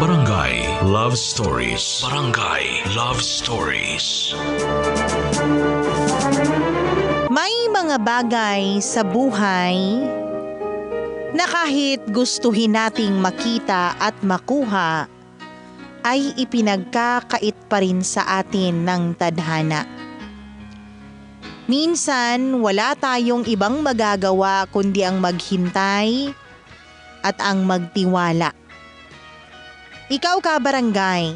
Barangay Love Stories. Barangay Love Stories. May mga bagay sa buhay na kahit gustuhin nating makita at makuha, ay ipinagkakait pa rin sa atin ng tadhana. Minsan, wala tayong ibang magagawa kundi ang maghintay at ang magtiwala. Ikaw ka, barangay,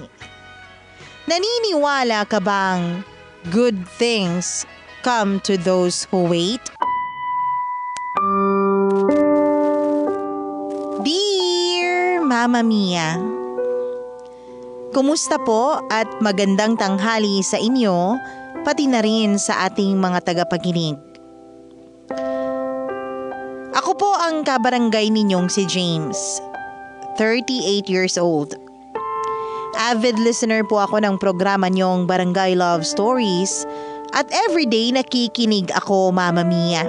naniniwala ka bang good things come to those who wait? Dear Mama Mia, kumusta po at magandang tanghali sa inyo, pati na rin sa ating mga tagapakinig. Ako po ang kabarangay ninyong si James, 38 years old. Avid listener po ako ng programa niyong Barangay Love Stories at everyday nakikinig ako, Mama Mia.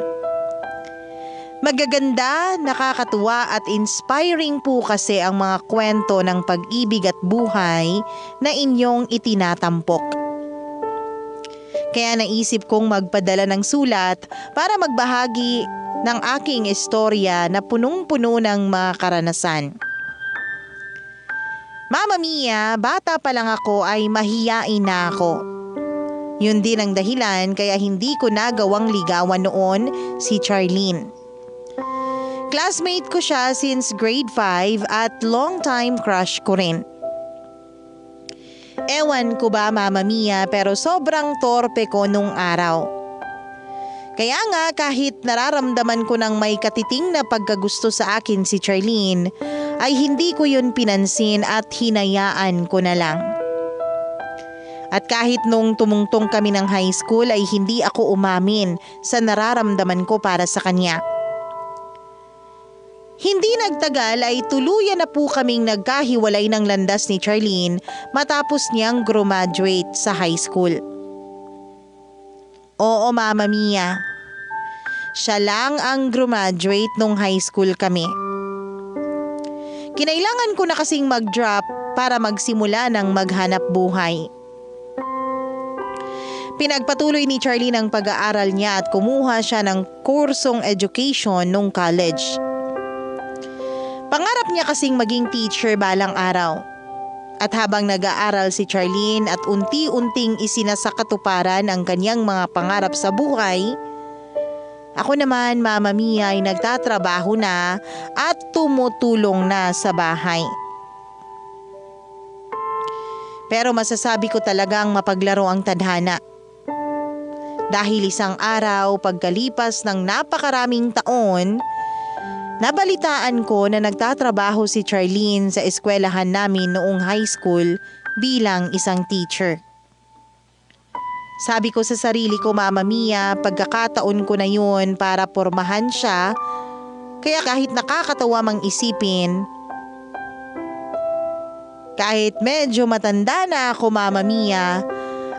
Magaganda, nakakatuwa at inspiring po kasi ang mga kwento ng pag-ibig at buhay na inyong itinatampok. Kaya naisip kong magpadala ng sulat para magbahagi ng aking istorya na punong-puno ng mga karanasan. Mama Mia, bata pa lang ako ay mahiyain na ako. Yun din ang dahilan kaya hindi ko nagawang ligawan noon si Charlene. Classmate ko siya since grade 5 at long-time crush ko rin. Ewan ko ba, Mama Mia, pero sobrang torpe ko nung araw. Kaya nga kahit nararamdaman ko ng may katiting na pagkagusto sa akin si Charlene, ay hindi ko yun pinansin at hinayaan ko na lang. At kahit nung tumungtong kami ng high school ay hindi ako umamin sa nararamdaman ko para sa kanya. Hindi nagtagal ay tuluyan na po kaming nagkahiwalay ng landas ni Charlene matapos niyang graduate sa high school. Oo, Mama Mia. Siya lang ang graduate nung high school kami. Kinailangan ko na kasing mag-drop para magsimula ng maghanap buhay. Pinagpatuloy ni Charlene ang pag-aaral niya at kumuha siya ng kursong education nung college. Pangarap niya kasing maging teacher balang araw. At habang nag-aaral si Charlene at unti-unting isinasakatuparan ang kanyang mga pangarap sa buhay, ako naman, Mama Mia, ay nagtatrabaho na at tumutulong na sa bahay. Pero masasabi ko talagang mapaglaro ang tadhana. Dahil isang araw, pagkalipas ng napakaraming taon, nabalitaan ko na nagtatrabaho si Charlene sa eskwelahan namin noong high school bilang isang teacher. Sabi ko sa sarili ko, Mama Mia, pagkakataon ko na yun para pormahan siya, kaya kahit nakakatawa mang isipin, kahit medyo matanda na ako, Mama Mia,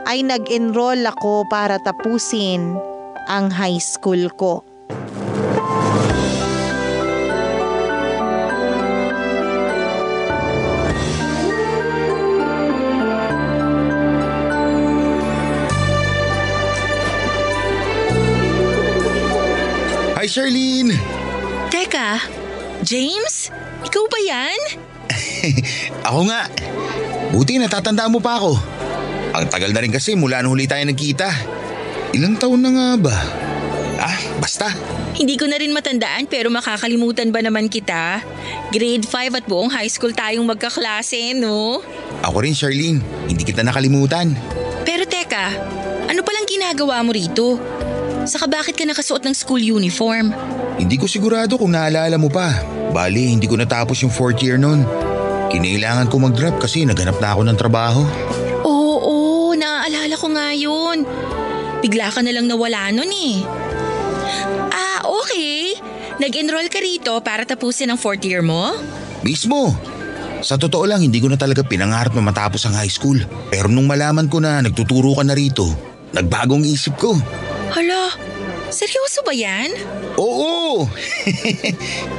ay nag-enroll ako para tapusin ang high school ko. Hi, Charlene! Teka, James? Ikaw ba yan? Ako nga. Buti natatandaan mo pa ako. Ang tagal na rin kasi mula nung huli tayo nagkita. Ilang taon na nga ba? Basta. Hindi ko na rin matandaan pero makakalimutan ba naman kita? Grade 5 at buong high school tayong magkaklase, no? Ako rin, Charlene. Hindi kita nakalimutan. Pero teka, ano palang ginagawa mo rito? Saka bakit ka nakasuot ng school uniform? Hindi ko sigurado kung naalala mo pa. Bali, hindi ko natapos yung 4th year nun. Kinailangan ko mag-drop kasi naghanap na ako ng trabaho. Oo, naaalala ko nga yun. Bigla ka na lang nawala nun eh. Okay. Nag-enroll ka rito para tapusin ang 4th year mo? Mismo. Sa totoo lang, hindi ko na talaga pinangarap na matapos ang high school. Pero nung malaman ko na nagtuturo ka na rito, nagbagong isip ko. Hala, Seryoso ba yan? Oo!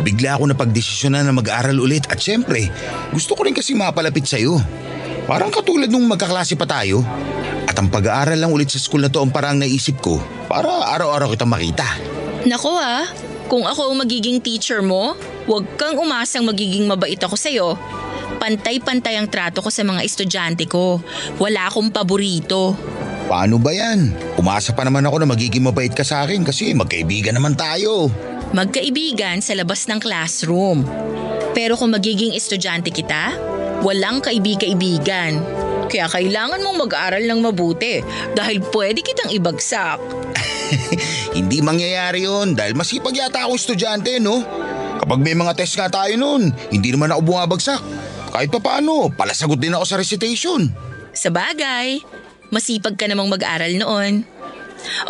Bigla ako napagdesisyonan na mag-aral ulit at syempre, gusto ko rin kasi mapalapit sa'yo. Parang katulad nung magkaklase pa tayo. At ang pag-aaral lang ulit sa school na to ang parang naisip ko para araw-araw kitang makita. Nako kung ako ang magiging teacher mo, huwag kang umasang magiging mabait ako sa'yo. Pantay-pantay ang trato ko sa mga estudyante ko. Wala akong paborito. Paano ba yan? Umasa pa naman ako na magiging mabait ka sa akin kasi magkaibigan naman tayo. Magkaibigan sa labas ng classroom. Pero kung magiging estudyante kita, walang kaibig-kaibigan. Kaya kailangan mong mag-aral ng mabuti dahil pwede kitang ibagsak. Hindi mangyayari yun dahil masipag yata ako estudyante, no? Kapag may mga test nga tayo nun, hindi naman ako bumabagsak. Kahit pa paano, palasagot din ako sa recitation. Sa bagay, masipag ka namang mag-aral noon.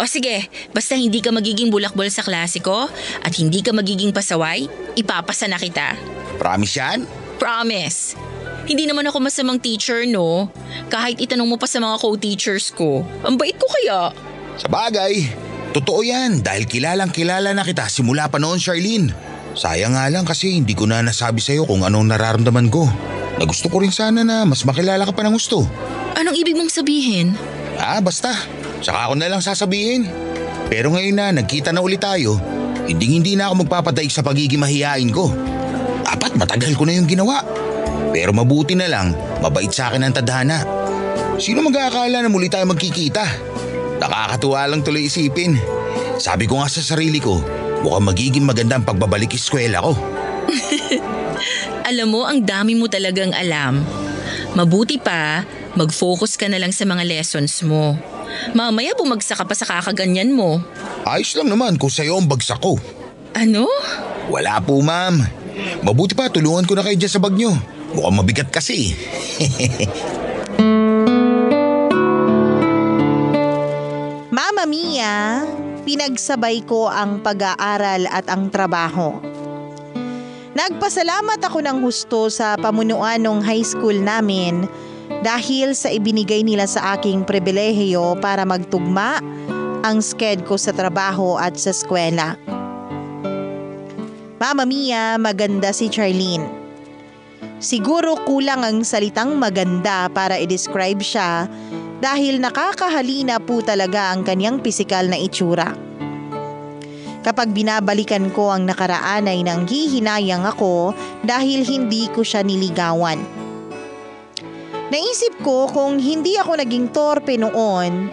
O sige, basta hindi ka magiging bulakbol sa klase ko at hindi ka magiging pasaway, ipapasa na kita. Promise yan? Promise. Hindi naman ako masamang teacher, no? Kahit itanong mo pa sa mga co-teachers ko. Ang bait ko kaya. Sa bagay, totoo yan dahil kilalang-kilala na kita simula pa noon, Charlene. Sayang nga lang kasi hindi ko na nasabi sa'yo kung anong nararamdaman ko. Na gusto ko rin sana na mas makilala ka pa ng gusto. Anong ibig mong sabihin? Basta. Saka ako na lang sasabihin. Pero ngayon na nagkita na ulit tayo, hindi na ako magpapadaig sa pagiging mahihain ko. Dapat matagal ko na yung ginawa. Pero mabuti na lang, mabait sa akin ang tadhana. Sino mag-aakala na muli tayo magkikita? Nakakatuwa lang tuloy isipin. Sabi ko nga sa sarili ko, mukhang magiging maganda ang pagbabalik eskwela ko. Alam mo, ang dami mo talagang alam. Mabuti pa, mag-focus ka na lang sa mga lessons mo. Mamaya bumagsak ka pa sa kakaganyan mo. Ayos lang naman kung sa'yo ang bagsak ko. Ano? Wala po, ma'am. Mabuti pa, tulungan ko na kayo dyan sa bag nyo. Mukhang mabigat kasi. Mama Mia, pinagsabay ko ang pag-aaral at ang trabaho. Nagpasalamat ako ng husto sa pamunuan ng high school namin dahil sa ibinigay nila sa aking pribilehiyo para magtugma ang sked ko sa trabaho at sa eskwela. Mama Mia, maganda si Charlene. Siguro kulang ang salitang maganda para i-describe siya dahil nakakahalina po talaga ang kanyang pisikal na itsura. Kapag binabalikan ko ang nakaraan ay nanghihinayang ako dahil hindi ko siya niligawan. Naisip ko kung hindi ako naging torpe noon,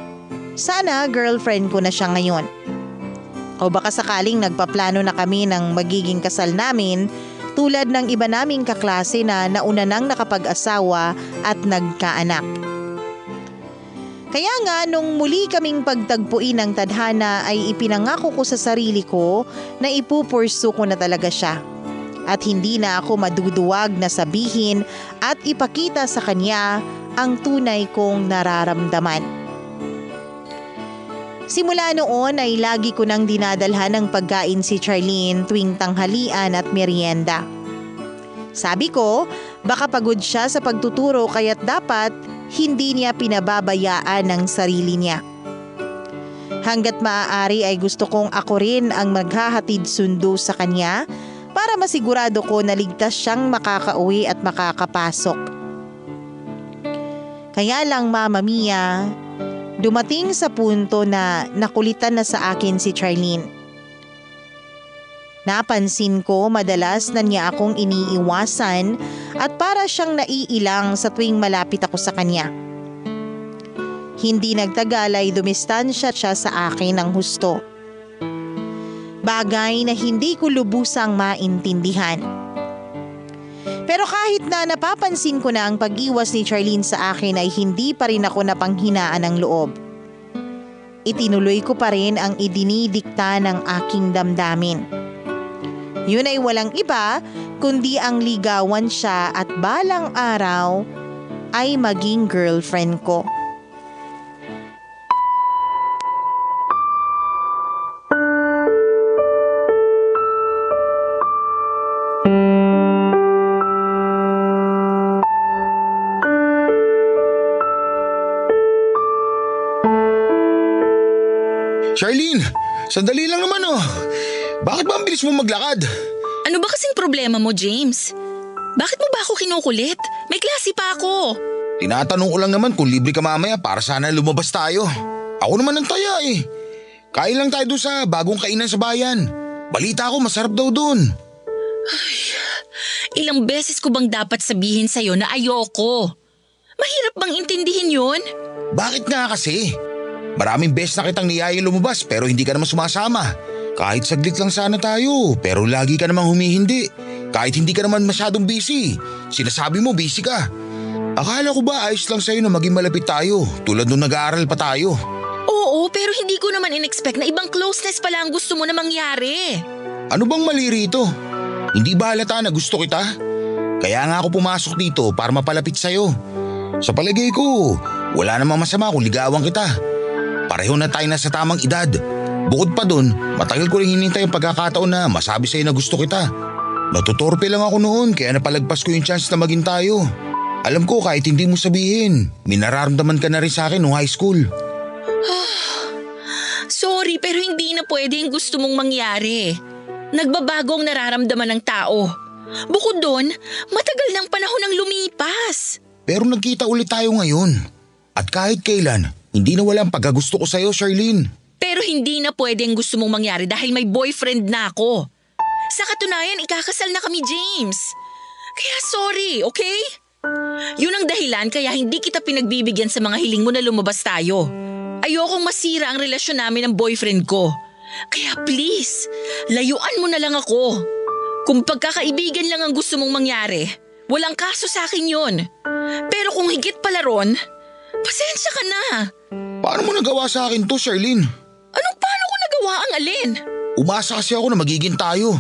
sana girlfriend ko na siya ngayon. O baka sakaling nagpaplano na kami ng magiging kasal namin tulad ng iba naming kaklase na nauna nang nakapag-asawa at nagkaanak. Kaya nga nung muli kaming pagtagpuin ng tadhana ay ipinangako ko sa sarili ko na ipupursu ko na talaga siya. At hindi na ako maduduwag na sabihin at ipakita sa kanya ang tunay kong nararamdaman. Simula noon ay lagi ko nang dinadalhan ng pagkain si Charlene tuwing tanghalian at merienda. Sabi ko, baka pagod siya sa pagtuturo kaya't dapat hindi niya pinababayaan ang sarili niya. Hanggat maaari ay gusto kong ako rin ang maghahatid sundo sa kanya para masigurado ko na ligtas siyang makakauwi at makakapasok. Kaya lang Mama Mia, dumating sa punto na nakulitan na sa akin si Charlene. Napansin ko madalas na niya akong iniiwasan at para siyang naiilang sa tuwing malapit ako sa kanya. Hindi nagtagal ay dumistansya siya sa akin ng husto. Bagay na hindi ko lubusang maintindihan. Pero kahit na napapansin ko na ang pag-iwas ni Charlene sa akin ay hindi pa rin ako napanghinaan ng loob. Itinuloy ko pa rin ang idinidikta ng aking damdamin. Yun ay walang iba kundi ang ligawan siya at balang araw ay maging girlfriend ko. Charlene, sandali lang naman oh. Bakit ba ang bilis mo maglakad? Ano ba kasing problema mo, James? Bakit mo ba ako kinukulit? May klase pa ako. Tinatanong ko lang naman kung libre ka mamaya para sana lumabas tayo. Ako naman ang taya eh. Kain lang tayo doon sa bagong kainan sa bayan. Balita ko masarap daw doon. Ilang beses ko bang dapat sabihin sa'yo na ayoko? Mahirap bang intindihin yun? Bakit nga kasi? Maraming beses na kitang niyayang lumabas pero hindi ka naman sumasama. Kahit saglit lang sana tayo pero lagi ka namang humihindi. Kahit hindi ka naman masyadong busy. Sinasabi mo busy ka. Akala ko ba ayos lang sa'yo na maging malapit tayo tulad nung nag-aaral pa tayo? Oo, pero hindi ko naman in-expect na ibang closeness pala ang gusto mo na mangyari. Ano bang mali rito? Hindi ba halata na gusto kita? Kaya nga ako pumasok dito para mapalapit sa'yo. Sa palagay ko, wala namang masama kung ligawan kita. Pareho na tayo na sa tamang edad. Bukod pa dun, matagal ko rin hinintay ang pagkakataon na masabi sa'yo na gusto kita. Natutorpe lang ako noon kaya napalagpas ko yung chance na maging tayo. Alam ko kahit hindi mo sabihin, minararamdaman ka na rin sa akin noong high school. Sorry, pero hindi na pwede yung gusto mong mangyari. Nagbabago ang nararamdaman ng tao. Bukod doon, matagal ng panahon ang lumipas. Pero nagkita ulit tayo ngayon. At kahit kailan, hindi na wala ang pagkagusto ko sa'yo, Charlene. Pero hindi na pwede ang gusto mong mangyari dahil may boyfriend na ako. Sa katunayan, ikakasal na kami, James. Kaya sorry, okay? Yun ang dahilan kaya hindi kita pinagbibigyan sa mga hiling mo na lumabas tayo. Ayokong masira ang relasyon namin ng boyfriend ko. Kaya please, layuan mo na lang ako. Kung pagkakaibigan lang ang gusto mong mangyari, walang kaso sa akin yun. Pero kung higit pala ron, pasensya ka na. Paano mo nagawa sa akin to, Charlene? Anong paano ko nagawa ang alin? Umasa kasi ako na magiging tayo.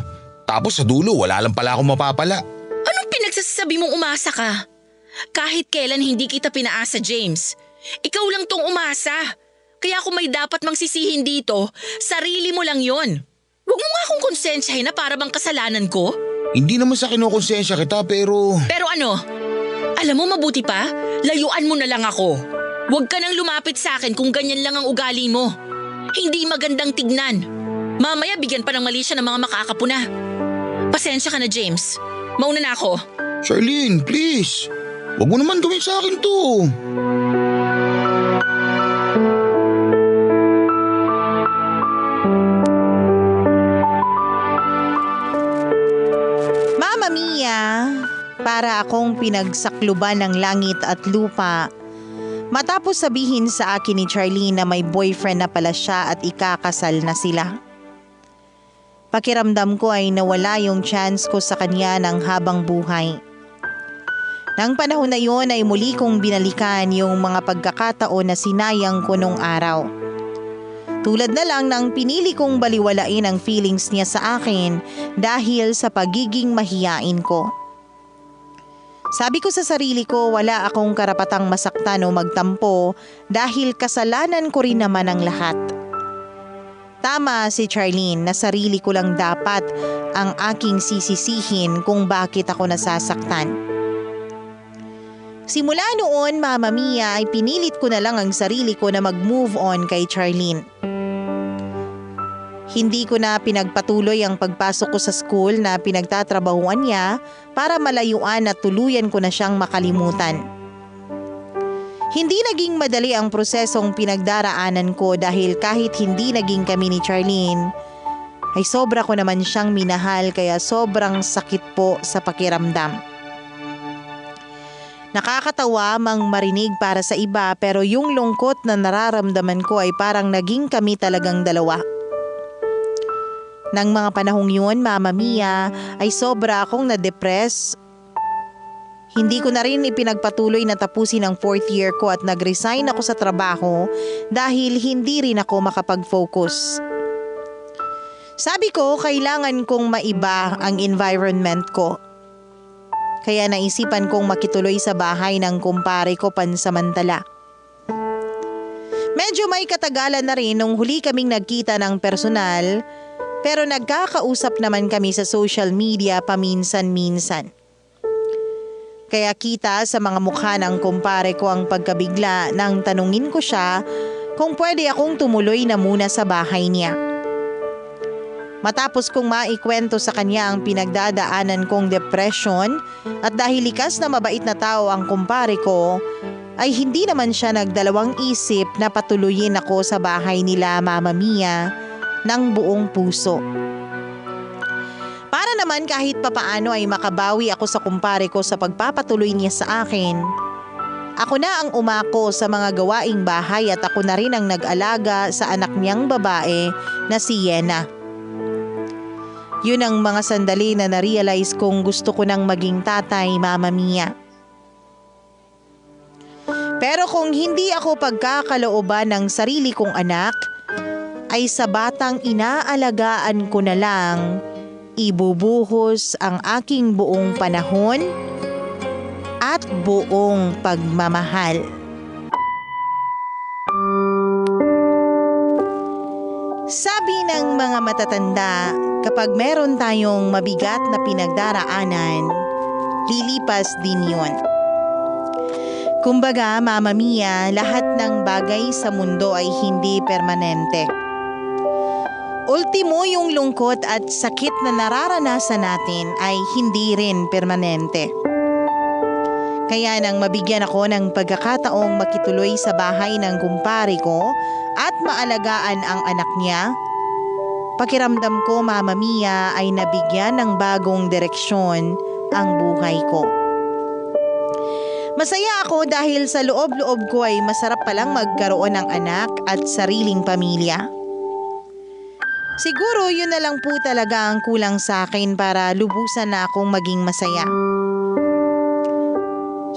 Tapos sa dulo, wala lang pala akong mapapala. Anong pinagsasabi mong umasa ka? Kahit kailan hindi kita pinaasa, James. Ikaw lang tong umasa. Kaya kung may dapat mang sisihin dito, sarili mo lang yon. Huwag mo nga akong konsensyahin na para bang kasalanan ko. Hindi naman sa kinukonsensya kita pero… Pero ano? Alam mo mabuti pa, layuan mo na lang ako. Huwag ka nang lumapit sa akin kung ganyan lang ang ugali mo. Hindi magandang tignan. Mamaya bigyan pa ng mali siya ng mga makakapuna. Pasensya ka na, James. Mauna na ako. Charlene, please. Huwag mo naman gawin sa akin to. Mama Mia, para akong pinagsakluban ng langit at lupa. Matapos sabihin sa akin ni Charlene na may boyfriend na pala siya at ikakasal na sila. Pakiramdam ko ay nawala yung chance ko sa kanya ng habang buhay. Nang panahon na yon ay muli kong binalikan yung mga pagkakataon na sinayang ko nung araw. Tulad na lang ng pinili kong baliwalain ang feelings niya sa akin dahil sa pagiging mahiyain ko. Sabi ko sa sarili ko wala akong karapatang masaktan o magtampo dahil kasalanan ko rin naman ang lahat. Tama si Charlene na sarili ko lang dapat ang aking sisisihin kung bakit ako nasasaktan. Simula noon, Mama Mia, ay pinilit ko na lang ang sarili ko na mag-move on kay Charlene. Hindi ko na pinagpatuloy ang pagpasok ko sa school na pinagtatrabahuan niya para malayuan at tuluyan ko na siyang makalimutan. Hindi naging madali ang prosesong pinagdaraanan ko dahil kahit hindi naging kami ni Charlene, ay sobra ko naman siyang minahal kaya sobrang sakit po sa pakiramdam. Nakakatawa mang marinig para sa iba pero yung lungkot na nararamdaman ko ay parang naging kami talagang dalawa. Nang mga panahong yun, Mama Mia, ay sobra akong na-depress. Hindi ko na rin ipinagpatuloy na tapusin ang 4th year ko at nag-resign ako sa trabaho dahil hindi rin ako makapag-focus. Sabi ko, kailangan kong maiba ang environment ko. Kaya naisipan kong makituloy sa bahay ng kumpare ko pansamantala. Medyo may katagalan na rin nung huli kaming nagkita ng personal, pero nagkakausap naman kami sa social media paminsan-minsan. Kaya kita sa mga mukha ng kumpare ko ang pagkabigla nang tanungin ko siya kung pwede akong tumuloy na muna sa bahay niya. Matapos kong maikwento sa kanya ang pinagdadaanan kong depression at dahil likas na mabait na tao ang kumpare ko, ay hindi naman siya nagdalawang isip na patuloyin ako sa bahay nila Mama Mia ng buong puso. Para naman kahit papaano ay makabawi ako sa kumpare ko sa pagpapatuloy niya sa akin. Ako na ang umako sa mga gawaing bahay at ako na rin ang nag-alaga sa anak niyang babae na si Yena. Yun ang mga sandali na na-realize kong gusto ko nang maging tatay, Mama Mia. Pero kung hindi ako pagkakalooban ng sarili kong anak, ay sa batang inaalagaan ko na lang ibubuhos ang aking buong panahon at buong pagmamahal. Sabi ng mga matatanda, kapag meron tayong mabigat na pinagdaraanan, lilipas din yun. Kumbaga, Mama Mia, lahat ng bagay sa mundo ay hindi permanente. Ultimo, yung lungkot at sakit na nararanasan natin ay hindi rin permanente. Kaya nang mabigyan ako ng pagkakataong makituloy sa bahay ng kumpare ko at maalagaan ang anak niya, pakiramdam ko, Mama Mia, ay nabigyan ng bagong direksyon ang buhay ko. Masaya ako dahil sa loob-loob ko ay masarap palang magkaroon ng anak at sariling pamilya. Siguro yun na lang po talaga ang kulang sa akin para lubusan na akong maging masaya.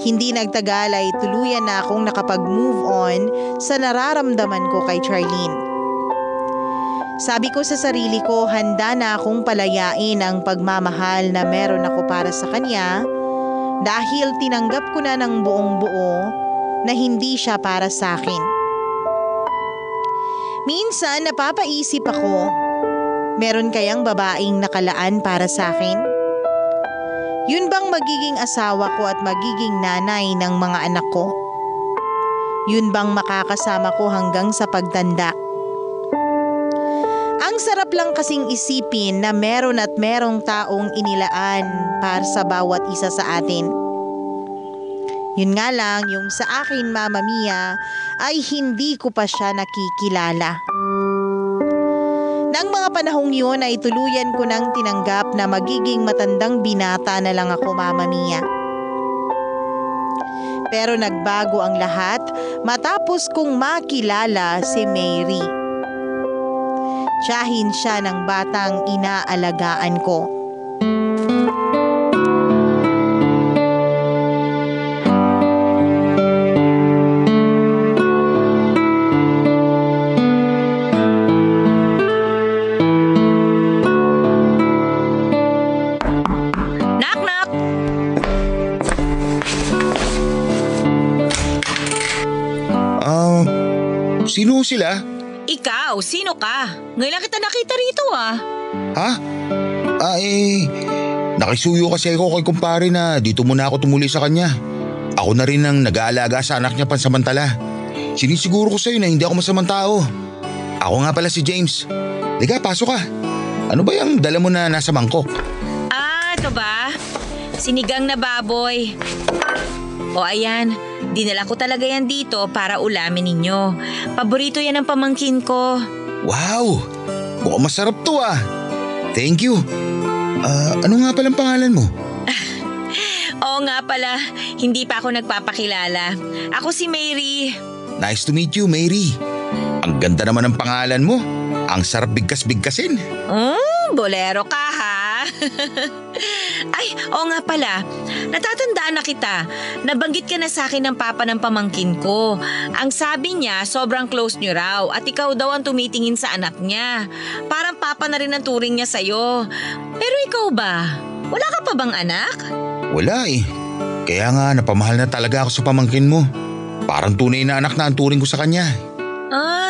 Hindi nagtagal ay tuluyan na akong nakapag-move on sa nararamdaman ko kay Charlene. Sabi ko sa sarili ko, handa na akong palayain ang pagmamahal na meron ako para sa kanya dahil tinanggap ko na ng buong buo na hindi siya para sa akin. Minsan napapaisip ako, meron kayang babaeng nakalaan para sa akin? Yun bang magiging asawa ko at magiging nanay ng mga anak ko? Yun bang makakasama ko hanggang sa pagtanda? Ang sarap lang kasing isipin na meron at merong taong inilaan para sa bawat isa sa atin. Yun nga lang, yung sa akin, Mama Mia, ay hindi ko pa siya nakikilala. Nang mga panahong yun ay tuluyan ko nang tinanggap na magiging matandang binata na lang ako, Mama Mia. Pero nagbago ang lahat matapos kong makilala si Mary. Tiyahin siya ng batang inaalagaan ko. Sino sila? Ikaw, sino ka? Ngayon lang kita nakita rito ah. Ha? Nakisuyo kasi ako kay kumpare na dito muna ako tumuli sa kanya. Ako na rin ang nag-aalaga sa anak niya pansamantala. Sinisiguro ko sa'yo na hindi ako masamang tao. Ako nga pala si James. Liga, pasok ka. Ano ba yung dala mo na nasa mangkok? Ito ba? Sinigang na baboy. O ayan, dinala ko talaga yan dito para ulamin ninyo. Paborito yan ng pamangkin ko. Wow! Mukhang masarap to ah. Thank you. Ano nga palang pangalan mo? Oo nga pala, hindi pa ako nagpapakilala. Ako si Mary. Nice to meet you, Mary. Ang ganda naman ng pangalan mo. Ang sarap bigkas-bigkasin. Bolero ka ha? Ay, oo nga pala. Natatandaan na kita. Nabanggit ka na sa akin ng papa ng pamangkin ko. Ang sabi niya, sobrang close niyo raw at ikaw daw ang tumitingin sa anak niya. Parang papa na rin ang turing niya sa'yo. Pero ikaw ba? Wala ka pa bang anak? Wala eh. Kaya nga napamahal na talaga ako sa pamangkin mo. Parang tunay na anak na ang turing ko sa kanya.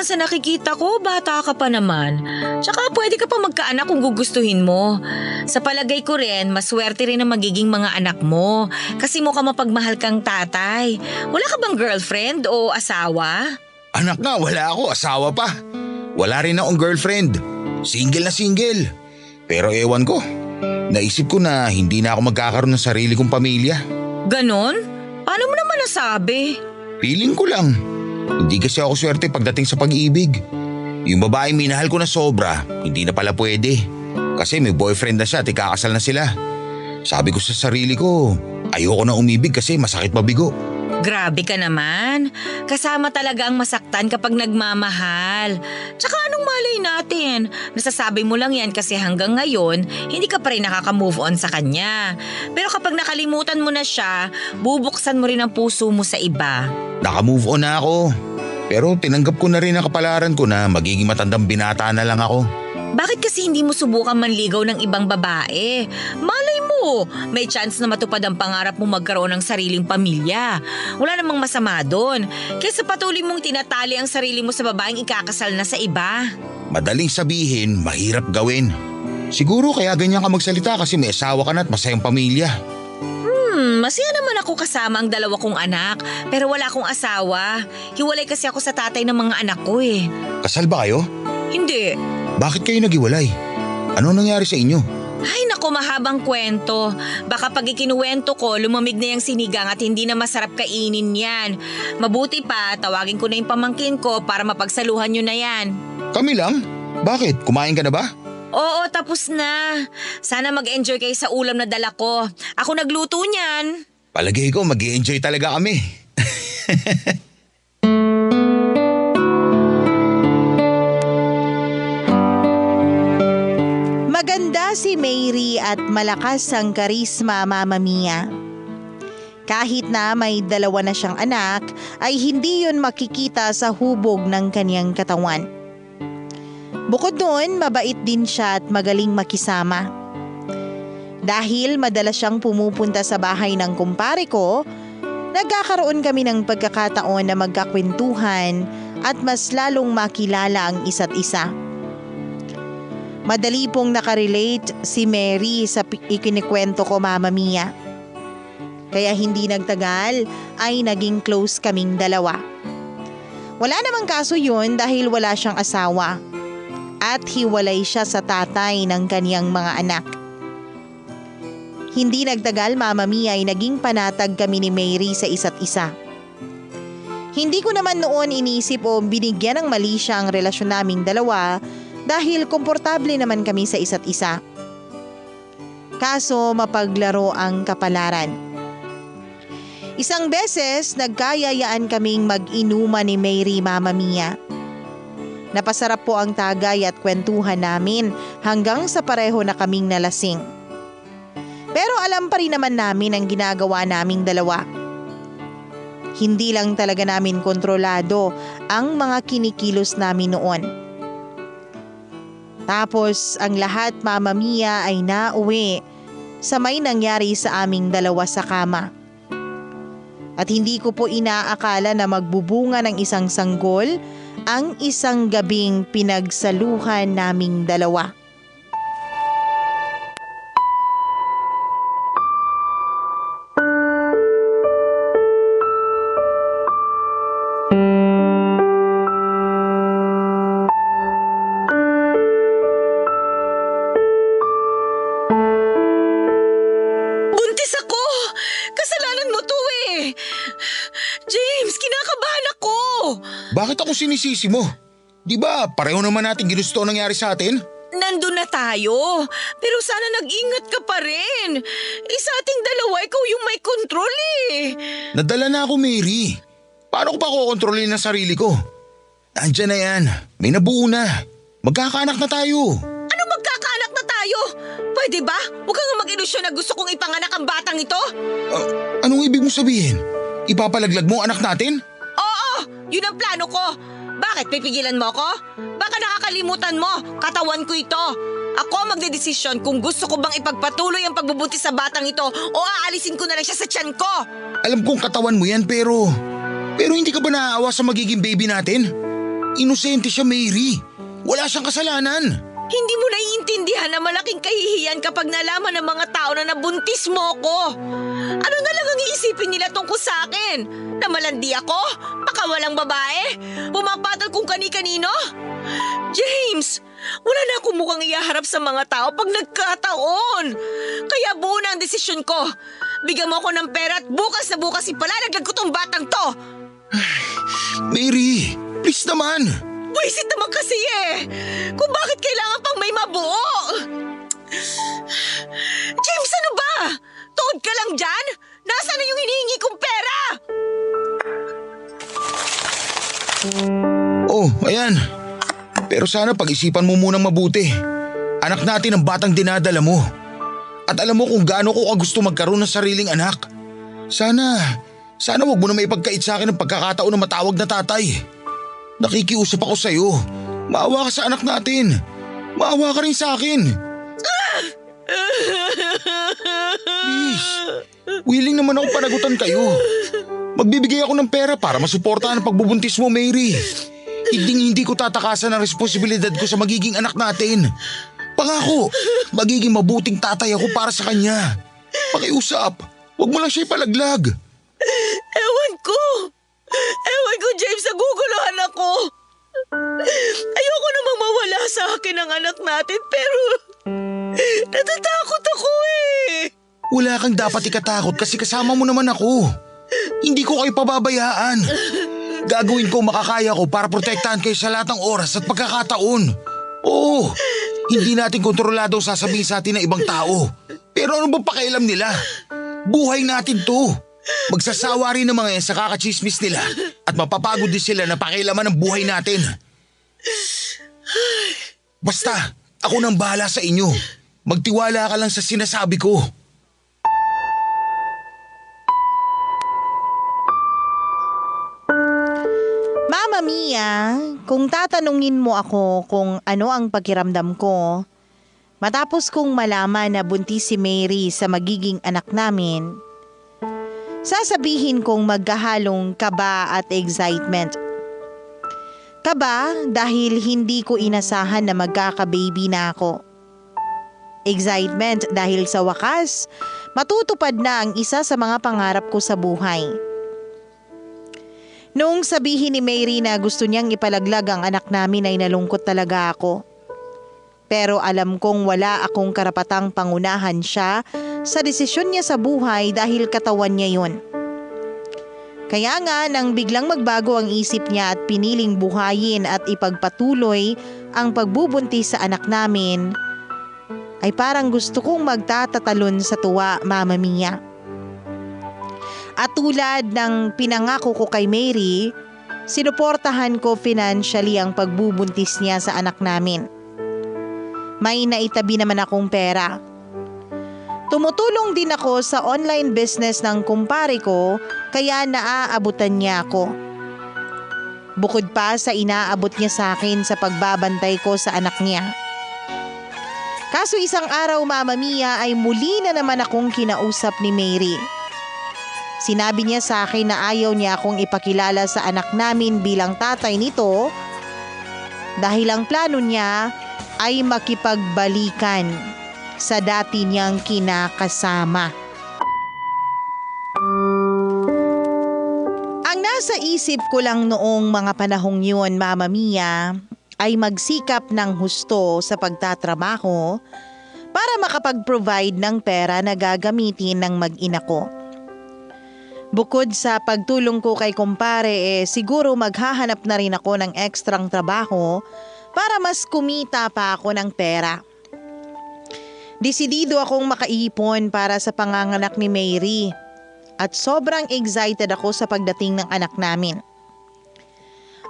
Sa nakikita ko, bata ka pa naman. Tsaka pwede ka pa magkaanak kung gugustuhin mo. Sa palagay ko rin, maswerte rin ang magiging mga anak mo. Kasi mukha mapagmahal kang tatay. Wala ka bang girlfriend o asawa? Anak nga, wala ako, asawa pa. Wala rin akong girlfriend. Single na single. Pero ewan ko, naisip ko na hindi na ako magkakaroon ng sarili kong pamilya. Ganon? Paano mo naman nasabi? Feeling ko lang. Hindi kasi ako swerte pagdating sa pag-ibig. Yung babaeng minahal ko na sobra, hindi na pala pwede. Kasi may boyfriend na siya at ikakasal na sila. Sabi ko sa sarili ko, ayoko na umibig kasi masakit mabigo. Grabe ka naman. Kasama talaga ang masaktan kapag nagmamahal. Tsaka anong malay natin? Nasasabi mo lang yan kasi hanggang ngayon, hindi ka pa rin nakaka-move on sa kanya. Pero kapag nakalimutan mo na siya, bubuksan mo rin ang puso mo sa iba. Naka-move on na ako. Pero tinanggap ko na rin ang kapalaran ko na magiging matandang binata na lang ako. Bakit kasi hindi mo subukan manligaw ng ibang babae? Malay mo, may chance na matupad ang pangarap mo magkaroon ng sariling pamilya. Wala namang masama doon. Kaysa patuloy mong tinatali ang sarili mo sa babaeng ikakasal na sa iba. Madaling sabihin, mahirap gawin. Siguro kaya ganyan ka magsalita kasi may asawa ka na at masayang pamilya. Masaya naman ako kasama ang 2 kong anak, pero wala akong asawa. Hiwalay kasi ako sa tatay ng mga anak ko eh. Kasal ba kayo? Hindi. Bakit kayo naghiwalay? Ano nangyari sa inyo? Ay naku, mahabang kwento. Baka pag ikinuwento ko, lumamig na yung sinigang at hindi na masarap kainin yan. Mabuti pa, tawagin ko na yung pamangkin ko para mapagsaluhan nyo na yan. Kami lang? Bakit? Kumain ka na ba? Oo, tapos na. Sana mag-enjoy kayo sa ulam na dala ko. Ako nagluto niyan. Palagay ko mag-i-enjoy talaga kami. Maganda si Mary at malakas ang karisma, Mama Mia. Kahit na may 2 na siyang anak, ay hindi yun makikita sa hubog ng kanyang katawan. Bukod doon, mabait din siya at magaling makisama. Dahil madalas siyang pumupunta sa bahay ng kumpare ko, nagkakaroon kami ng pagkakataon na magkakwentuhan at mas lalong makilala ang isa't isa. Madali pong nakarelate si Mary sa ikinikwento ko, Mama Mia. Kaya hindi nagtagal ay naging close kaming 2. Wala namang kaso yun dahil wala siyang asawa. At hiwalay siya sa tatay ng kaniyang mga anak. Hindi nagtagal, Mama Mia, ay naging panatag kami ni Mary sa isa't isa. Hindi ko naman noon inisip o binigyan ng mali siya ang relasyon naming 2 dahil komportable naman kami sa isa't isa. Kaso mapaglaro ang kapalaran. Isang beses nagkayayaan kaming mag-inuman ni Mary, Mama Mia. Napasarap po ang tagay at kwentuhan namin hanggang sa pareho na kaming nalasing. Pero alam pa rin naman namin ang ginagawa naming 2. Hindi lang talaga namin kontrolado ang mga kinikilos namin noon. Tapos ang lahat, Mama Mia, ay nauwi sa may nangyari sa aming 2 sa kama. At hindi ko po inaakala na magbubunga ng isang sanggol ang isang gabing pinagsaluhan naming 2. Buntis ako! Kasalanan mo to eh! James, kinakabahan ako! Bakit ako sinisisi mo? Di ba pareho naman natin ginusto ang nangyari sa atin? Nandun na tayo. Pero sana nag-ingat ka pa rin. Sa ating 2, ikaw yung may kontrol eh. Nadala na ako, Mary. Paano ko pa kukontrolin ang sarili ko? Andiyan na yan. May nabuo na. Magkakaanak na tayo. Ano magkakaanak na tayo? Pwede ba? Huwag kang mag-ilusyon na gusto kong ipanganak ang batang ito. Anong ibig mo sabihin? Ipapalaglag mo ang anak natin? Oo, yun ang plano ko. Bakit, pipigilan mo ako? Baka nakakalimutan mo, katawan ko ito. Ako ang magdedesisyon kung gusto ko bang ipagpatuloy ang pagbubuntis sa batang ito o aalisin ko na lang siya sa tiyan ko. Alam kong katawan mo yan pero hindi ka ba naaawa sa magiging baby natin? Inosente siya, Mary. Wala siyang kasalanan. Hindi mo naiintindihan na malaking kahihiyan kapag nalaman ng mga tao na nabuntis mo ko. Ano na lang ang iisipin nila tungkol sa akin? Na malandi ako? Pakawalang babae? Pumapatol kung kani-kanino? James, wala na akong mukhang iyaharap sa mga tao pag nagkataon. Kaya buo na ang desisyon ko. Bigyan mo ako ng pera at bukas na bukas ipalalaglag ko tong batang to. Mary, please naman. Buisit naman kasi kung bakit kailangan pang may mabuo. James, ano ba? Tuod ka lang dyan? Nasaan na yung hinihingi kong pera? Oh, ayan. Pero sana pag-isipan mo munang mabuti. Anak natin ang batang dinadala mo. At alam mo kung gaano ko gusto magkaroon ng sariling anak. Sana wag mo na may pagkait sa akin ng pagkakataon na matawag na tatay. Nakikiusap ako sa'yo. Maawa ka sa anak natin. Maawa ka rin sa akin. Please, willing naman ako panagutan kayo. Magbibigay ako ng pera para masuportahan ang pagbubuntis mo, Mary. Hindi ko tatakasan ang responsibilidad ko sa magiging anak natin. Pangako, magiging mabuting tatay ako para sa kanya. Pakiusap, wag mo lang siya ipalaglag. Ewan ko, James, naguguluhan ako. Ayoko namang mawala sa akin ang anak natin pero natatakot ako Wala kang dapat ikatakot kasi kasama mo naman ako. Hindi ko kayo pababayaan. Gagawin ko makakaya ko para protektahan kayo sa lahat ng oras at pagkakataon. Oo, hindi natin kontrolado ang sasabihin sa atin ng ibang tao. Pero ano bang pakialam nila? Buhay natin to. Magsasawa rin ng mga yan sa kakachismis nila at mapapagod din sila na pakialaman ang buhay natin. Basta, ako nang bahala sa inyo. Magtiwala ka lang sa sinasabi ko. Mama Mia, kung tatanungin mo ako kung ano ang pakiramdam ko, matapos kong malaman na buntis si Mary sa magiging anak namin, sasabihin kong magkahalong kaba at excitement. Kaba dahil hindi ko inasahan na magkaka-baby na ako. Excitement dahil sa wakas, matutupad na ang isa sa mga pangarap ko sa buhay. Noong sabihin ni Mary na gusto niyang ipalaglag ang anak namin ay nalungkot talaga ako. Pero alam kong wala akong karapatang pangunahan siya sa desisyon niya sa buhay dahil katawan niya yun. Kaya nga nang biglang magbago ang isip niya at piniling buhayin at ipagpatuloy ang pagbubuntis sa anak namin, ay parang gusto kong magtatatalon sa tuwa, Mama Mia. At tulad ng pinangako ko kay Mary, sinuportahan ko financially ang pagbubuntis niya sa anak namin. May naitabi naman akong pera. Tumutulong din ako sa online business ng kumpare ko kaya naaabutan niya ako. Bukod pa sa inaabot niya sa akin sa pagbabantay ko sa anak niya. Kaso isang araw, Mama Mia, ay muli na naman akong kinausap ni Mary. Sinabi niya sa akin na ayaw niya akong ipakilala sa anak namin bilang tatay nito dahil ang plano niya ay makipagbalikan sa dati niyang kinakasama. Ang nasa isip ko lang noong mga panahong yun, Mama Mia, ay magsikap ng husto sa pagtatrabaho para makapag-provide ng pera na gagamitin ng mag-ina ko. Bukod sa pagtulong ko kay kumpare, siguro maghahanap na rin ako ng ekstrang trabaho para mas kumita pa ako ng pera. Desidido akong makaipon para sa panganganak ni Mary at sobrang excited ako sa pagdating ng anak namin.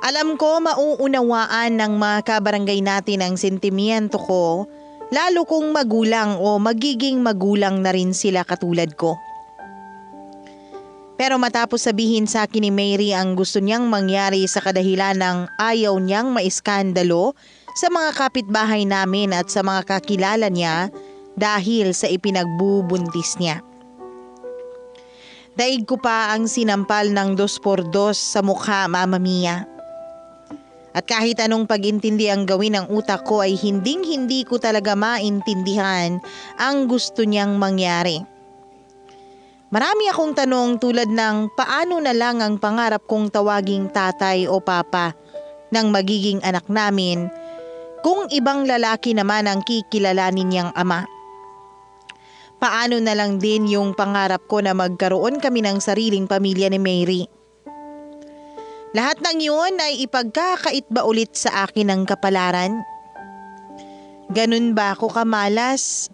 Alam ko mauunawaan ng mga kabarangay natin ang sentimiento ko, lalo kung magulang o magiging magulang na rin sila katulad ko. Pero matapos sabihin sa akin ni Mary ang gusto niyang mangyari sa kadahilan ng ayaw niyang maiskandalo sa mga kapitbahay namin at sa mga kakilala niya dahil sa ipinagbubuntis niya. Daig ko pa ang sinampal ng 2x2 sa mukha, Mama Mia. At kahit anong pag-intindi ang gawin ng utak ko ay hinding-hindi ko talaga maintindihan ang gusto niyang mangyari. Marami akong tanong tulad ng paano na lang ang pangarap kong tawaging tatay o papa ng magiging anak namin kung ibang lalaki naman ang kikilalanin niyang ama. Paano na lang din yung pangarap ko na magkaroon kami ng sariling pamilya ni Mary. Lahat ng yun ay ipagkakait ba ulit sa akin ng kapalaran? Ganun ba ako kamalas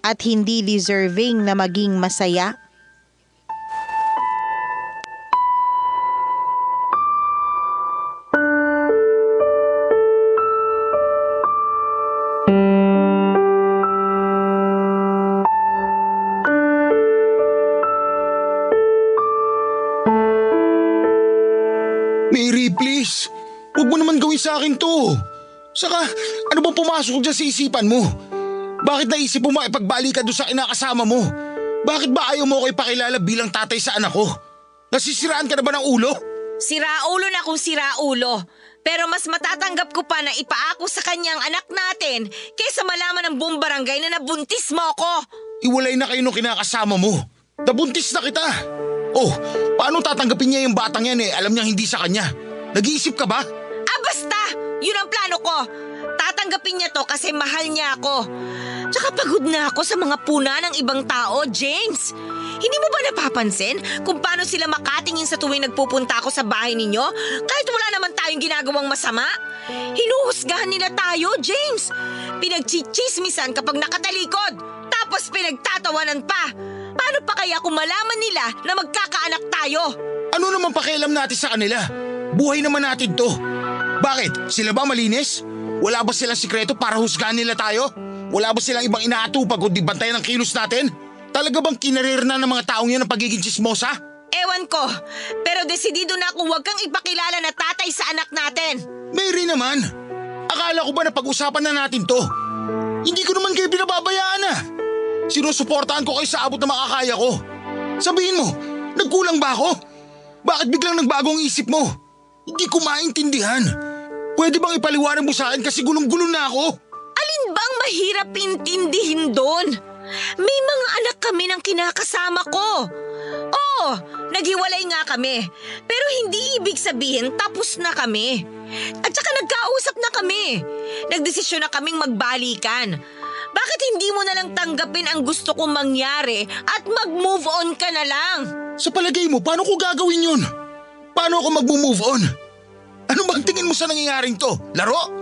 at hindi deserving na maging masaya? Mary, please. Huwag mo naman gawin sa akin to. Saka, ano bang pumasok dyan sa isipan mo? Bakit naisip mo makipagbalikan doon sa kinakasama mo? Bakit ba ayaw mo ko ipakilala bilang tatay sa anak ko? Nasisiraan ka na ba ng ulo? Siraulo na kung siraulo. Pero mas matatanggap ko pa na ipaako sa kanyang anak natin kaysa malaman ng buong barangay na nabuntis mo ko. Iwalay na kayo nung kinakasama mo. Nabuntis na kita. Oh, paano tatanggapin niya yung batang yan alam niyang hindi sa kanya? Nag-iisip ka ba? Basta! Yun ang plano ko. Tatanggapin niya to kasi mahal niya ako. Tsaka pagod na ako sa mga puna ng ibang tao, James. Hindi mo ba napapansin kung paano sila makatingin sa tuwing nagpupunta ako sa bahay ninyo kahit wala naman tayong ginagawang masama? Hinuhusgahan nila tayo, James. Pinagchichismisan kapag nakatalikod. Tapos pinagtatawanan pa. Paano pa kaya kung malaman nila na magkakaanak tayo? Ano naman pakialam natin sa kanila? Buhay naman natin to. Bakit? Sila ba malinis? Wala ba silang sikreto para husgahan nila tayo? Wala ba silang ibang inaatupag o di bantayan ng kilos natin? Talaga bang kinarir na ng mga taong yan ang pagiging chismosa? Ewan ko, pero desidido na akong huwag kang ipakilala na tatay sa anak natin. Mary naman, akala ko ba na pag-usapan na natin to? Hindi ko naman kayo binababayaan Sinusuportahan ko kayo sa abot na makakaya ko. Sabihin mo, nagkulang ba ako? Bakit biglang nagbago ang isip mo? Hindi ko maintindihan. Pwede bang ipaliwanag mo sa akin kasi gulong-gulo na ako? Alin bang mahirap intindihin doon? May mga anak kami ng kinakasama ko. Oo, naghiwalay nga kami. Pero hindi ibig sabihin tapos na kami. At saka nagkausap na kami. Nagdesisyon na kaming magbalikan. Bakit hindi mo na lang tanggapin ang gusto kong mangyari at mag-move on ka na lang? Sa palagay mo, paano ko gagawin yun? Paano ako mag-move on? Ano bang tingin mo sa nangyayaring to? Laro?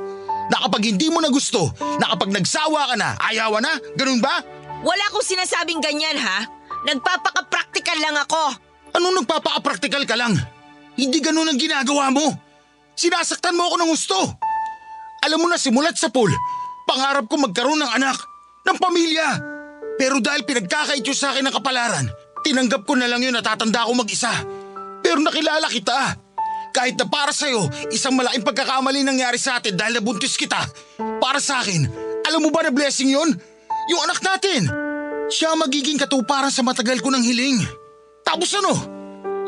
Na kapag hindi mo na gusto, na kapag nagsawa ka na, ayawan na? Ganun ba? Wala akong sinasabing ganyan ha. Nagpapaka-practical lang ako. Anong nagpapaka-practical ka lang? Hindi ganun ang ginagawa mo. Sinasaktan mo ako ng gusto. Alam mo na simulat sa pool, pangarap ko magkaroon ng anak, ng pamilya. Pero dahil pinagkakaityo sa akin ng kapalaran, tinanggap ko na lang yun na tatanda ako mag-isa. Pero nakilala kita. Kahit na para sa'yo, isang malaking pagkakamali nangyari sa atin dahil nabuntis kita. Para sa akin, alam mo ba na blessing yun? Yung anak natin. Siya magiging katuparan sa matagal ko ng hiling. Tapos ano?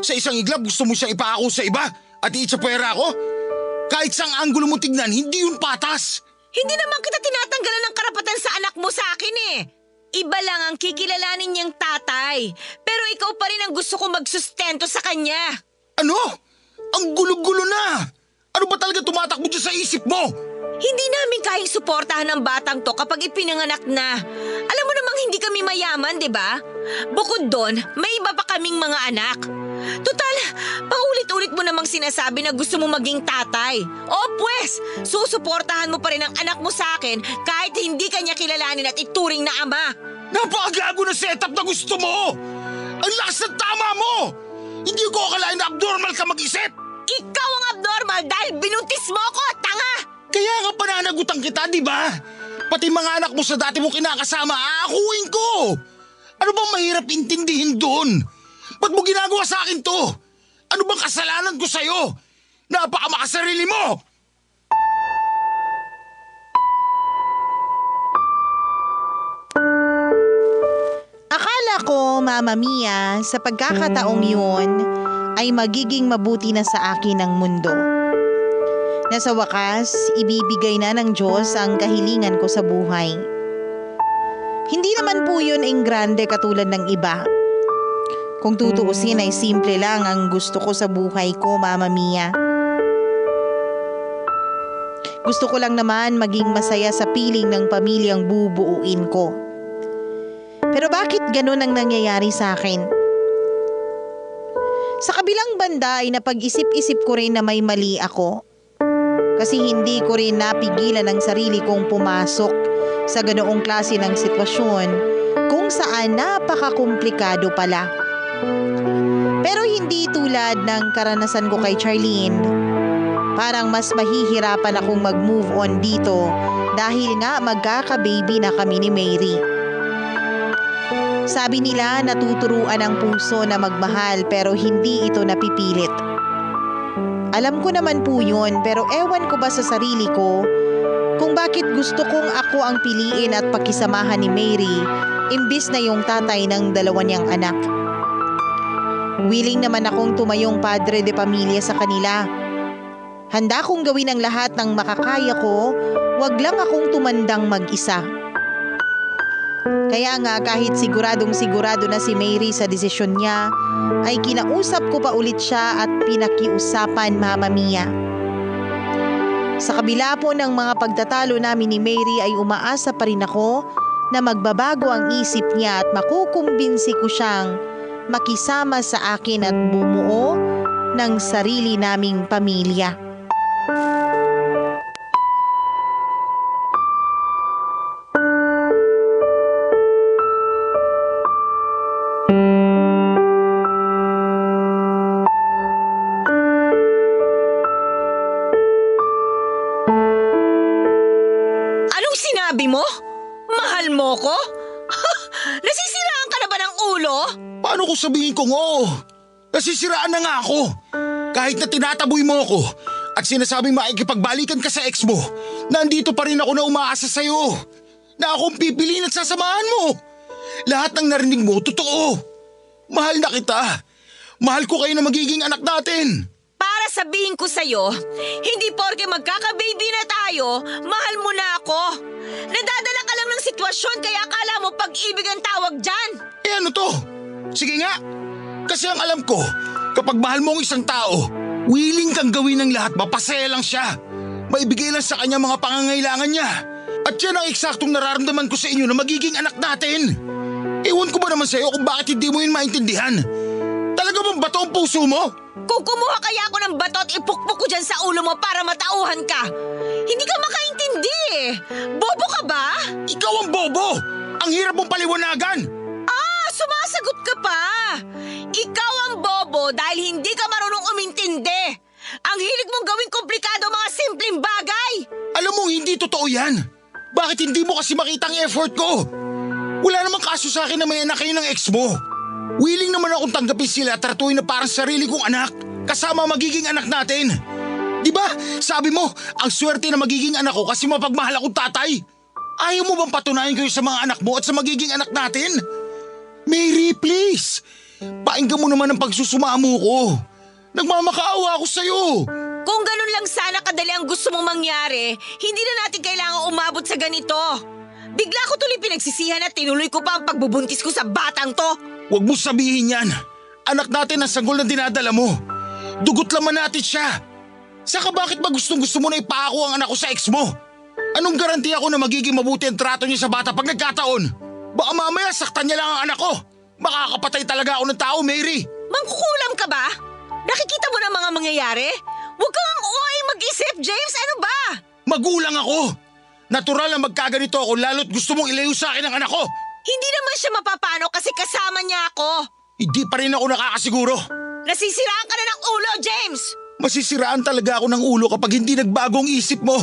Sa isang iglap gusto mo siyang ipaako sa iba at iitsapwera ako? Kahit sang anggulo mo tignan, hindi yun patas. Hindi naman kita tinatanggalan ng karapatan sa anak mo sa akin Iba lang ang kikilalanin niyang tatay. Pero ikaw pa rin ang gusto ko magsustento sa kanya. Ano? Ang gulo-gulo na! Ano ba talaga tumatakbo dyan sa isip mo? Hindi namin kayang suportahan ng batang to kapag ipinanganak na. Alam mo namang hindi kami mayaman, di ba? Bukod doon, may iba pa kaming mga anak. Total, paulit-ulit mo namang sinasabi na gusto mo maging tatay. O pwes, susuportahan mo pa rin ang anak mo sa akin kahit hindi kanya kilalanin at ituring na ama. Napakagago na setup na gusto mo! Ang lakas ng tama mo! Hindi ko akalain na abnormal ka mag-isip! Ikaw ang abnormal dahil binuntis mo ko, tanga! Kaya nga pananagutan kita, di ba? Pati mga anak mo sa dati mo kinakasama, aakuin ko! Ano bang mahirap intindihin doon? Ba't mo ginagawa sa akin to? Ano bang kasalanan ko sa'yo? Napakamakasarili mo! Akala ko, Mama Mia, sa pagkakataong yun ay magiging mabuti na sa akin ang mundo. na sa wakas, ibibigay na ng Diyos ang kahilingan ko sa buhay. Hindi naman po yun ang grande katulad ng iba. Kung tutuusin ay simple lang ang gusto ko sa buhay ko, Mama Mia. Gusto ko lang naman maging masaya sa piling ng pamilyang bubuuin ko. Pero bakit ganun ang nangyayari sa akin? Sa kabilang banda ay napag-isip-isip ko rin na may mali ako. Kasi hindi ko rin napigilan ang sarili kong pumasok sa ganoong klase ng sitwasyon kung saan napakakomplikado pala. Pero hindi tulad ng karanasan ko kay Charlene. Parang mas mahihirapan akong mag-move on dito dahil nga magkaka-baby na kami ni Mary. Sabi nila natuturuan ang puso na magmahal pero hindi ito napipilit. Alam ko naman po yun pero ewan ko ba sa sarili ko kung bakit gusto kong ako ang piliin at pakisamahan ni Mary imbis na yung tatay ng dalawa niyang anak. Willing naman akong tumayong padre de pamilya sa kanila. Handa kong gawin ang lahat ng makakaya ko, wag lang akong tumandang mag-isa. Kaya nga kahit siguradong sigurado na si Mary sa desisyon niya, ay kinausap ko pa ulit siya at pinakiusapan, Mama Mia. Sa kabila po ng mga pagtatalo namin ni Mary ay umaasa pa rin ako na magbabago ang isip niya at makukumbinsi ko siyang makisama sa akin at bumuo ng sarili naming pamilya. Anong sinabi mo? Mahal mo ko? Nasisiraan ka na ba ng ulo? Paano ko sabihin kong oo? Nasisiraan na nga ako. Kahit na tinataboy mo ako at sinasabing makikipagbalikan ka sa ex mo, nandito pa rin ako na umaasa sa'yo. Na akong pipiliin at sasamahan mo. Lahat ng narinig mo, totoo. Mahal na kita. Mahal ko kayo na magiging anak natin. Para sabihin ko sa'yo, hindi porke magkaka-baby na tayo, mahal mo na ako. Nadadala ka lang ng sitwasyon kaya akala mo pag-ibig ang tawag dyan. Eh ano to? Sige nga. Kasi ang alam ko, kapag mahal mo ang isang tao, willing kang gawin ng lahat, mapasaya lang siya. Maibigay lang sa kanya mga pangangailangan niya. At yan ang eksaktong nararamdaman ko sa inyo na magiging anak natin. Ewan ko ba naman sa'yo kung bakit hindi mo yun maintindihan? Talaga bang bato ang puso mo? Kung kumuha kaya ako ng bato at ipukpok ko dyan sa ulo mo para matauhan ka. Hindi ka makaintindi eh. Bobo ka ba? Ikaw ang bobo! Ang hirap mong paliwanagan! Sumasagot ka pa. Ikaw ang bobo dahil hindi ka marunong umintindi. Ang hilig mong gawing komplikado mga simpleng bagay. Alam mo, hindi totoo yan. Bakit hindi mo kasi makita ang effort ko? Wala namang kaso sa akin na may anak kayo ng ex mo. Willing naman akong tanggapin sila at tratuhin na parang sarili kong anak. Kasama magiging anak natin. Diba? Sabi mo, ang swerte na magiging anak ko kasi mapagmahal akong tatay. Ayaw mo bang patunayan kayo sa mga anak mo at sa magiging anak natin? Mary, please! Painggan mo naman ang pagsusumamo ko. Nagmamakaawa ako sa'yo. Kung ganun lang sana kadali ang gusto mong mangyari, hindi na natin kailangang umabot sa ganito. Bigla ko tuloy pinagsisihan at tinuloy ko pa ang pagbubuntis ko sa batang to. Huwag mo sabihin yan. Anak natin ang sanggol na dinadala mo. Dugot laman natin siya. Saka bakit ba gustong-gusto mo na ipako ang anak ko sa ex mo? Anong garantiya ko na magiging mabuti ang trato niya sa bata pag nagkataon? Baka mamaya saktan niya lang ang anak ko. Makakapatay talaga ako ng tao, Mary. Mangkukulam ka ba? Nakikita mo na mga mangyayari? Huwag kang OA mag-isip, James. Ano ba? Magulang ako. Natural na magkaganito ako lalo't gusto mong ilayo sa akin ang anak ko. Hindi naman siya mapapano kasi kasama niya ako. Hindi pa rin ako nakakasiguro. Nasisiraan ka na ng ulo, James. Masisiraan talaga ako ng ulo kapag hindi nagbago ang isip mo.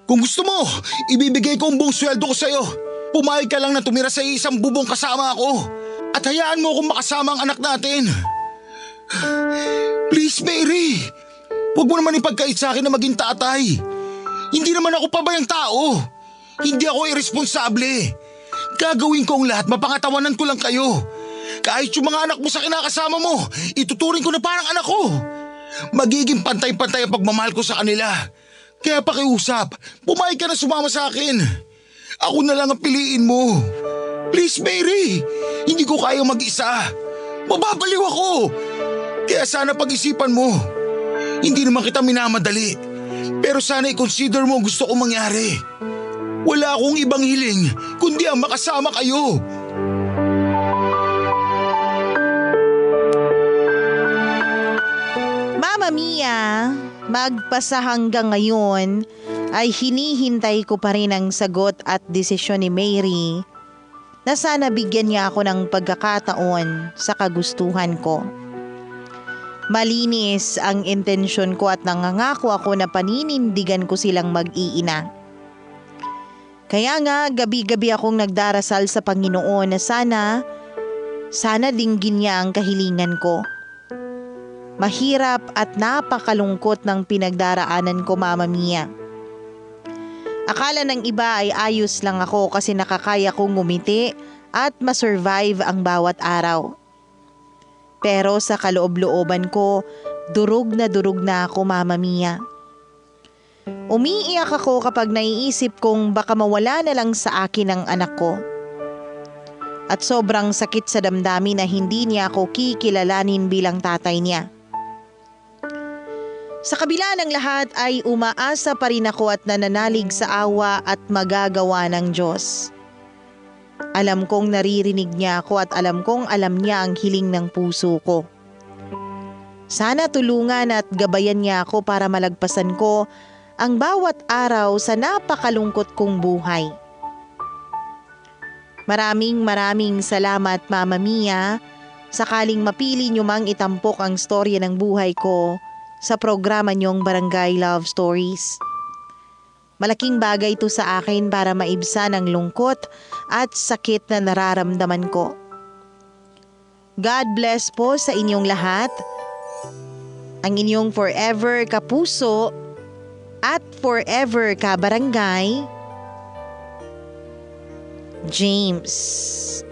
Kung gusto mo, ibibigay ko ang buong sweldo ko sa'yo. Pumayag ka lang na tumira sa isang bubong kasama ako. At hayaan mo akong makasama ang anak natin. Please, Mary. Huwag mo naman ipagkait sa akin na maging tatay. Hindi naman ako pabayang tao. Hindi ako irresponsable. Gagawin ko ang lahat, mapangatawanan ko lang kayo. Kahit yung mga anak mo sa kinakasama mo, ituturing ko na parang anak ko. Magiging pantay-pantay ang pagmamahal ko sa kanila. Kaya pakiusap, pumayag ka na sumama sa akin. Ako na lang ang piliin mo. Please, Mary, hindi ko kaya mag-isa. Mababaliw ako. Kaya sana pag-isipan mo. Hindi naman kita minamadali. Pero sana i-consider mo ang gusto kong mangyari. Wala akong ibang hiling kundi ang makasama kayo. Mama Mia, magpasa hanggang ngayon ay hinihintay ko pa rin ang sagot at desisyon ni Mary na sana bigyan niya ako ng pagkakataon sa kagustuhan ko. Malinis ang intensyon ko at nangangako ako na paninindigan ko silang mag-iina. Kaya nga gabi-gabi akong nagdarasal sa Panginoon na sana dinggin niya ang kahilingan ko. Mahirap at napakalungkot ng pinagdaraanan ko, Mama Mia. Akala ng iba ay ayos lang ako kasi nakakaya kong ngumiti at masurvive ang bawat araw. Pero sa kaloob-looban ko, durog na ako, Mama Mia. Umiiyak ako kapag naiisip kong baka mawala na lang sa akin ang anak ko. At sobrang sakit sa damdamin na hindi niya ako kikilalanin bilang tatay niya. Sa kabila ng lahat ay umaasa pa rin ako at nananalig sa awa at magagawa ng Diyos. Alam kong naririnig niya ako at alam kong alam niya ang hiling ng puso ko. Sana tulungan at gabayan niya ako para malagpasan ko ang bawat araw sa napakalungkot kong buhay. Maraming salamat, Mama Mia. Sakaling mapili niyo mang itampok ang storya ng buhay ko sa programa niyong Barangay Love Stories. Malaking bagay ito sa akin para maibsan ang lungkot at sakit na nararamdaman ko. God bless po sa inyong lahat. Ang inyong forever kapuso at forever kabarangay, James.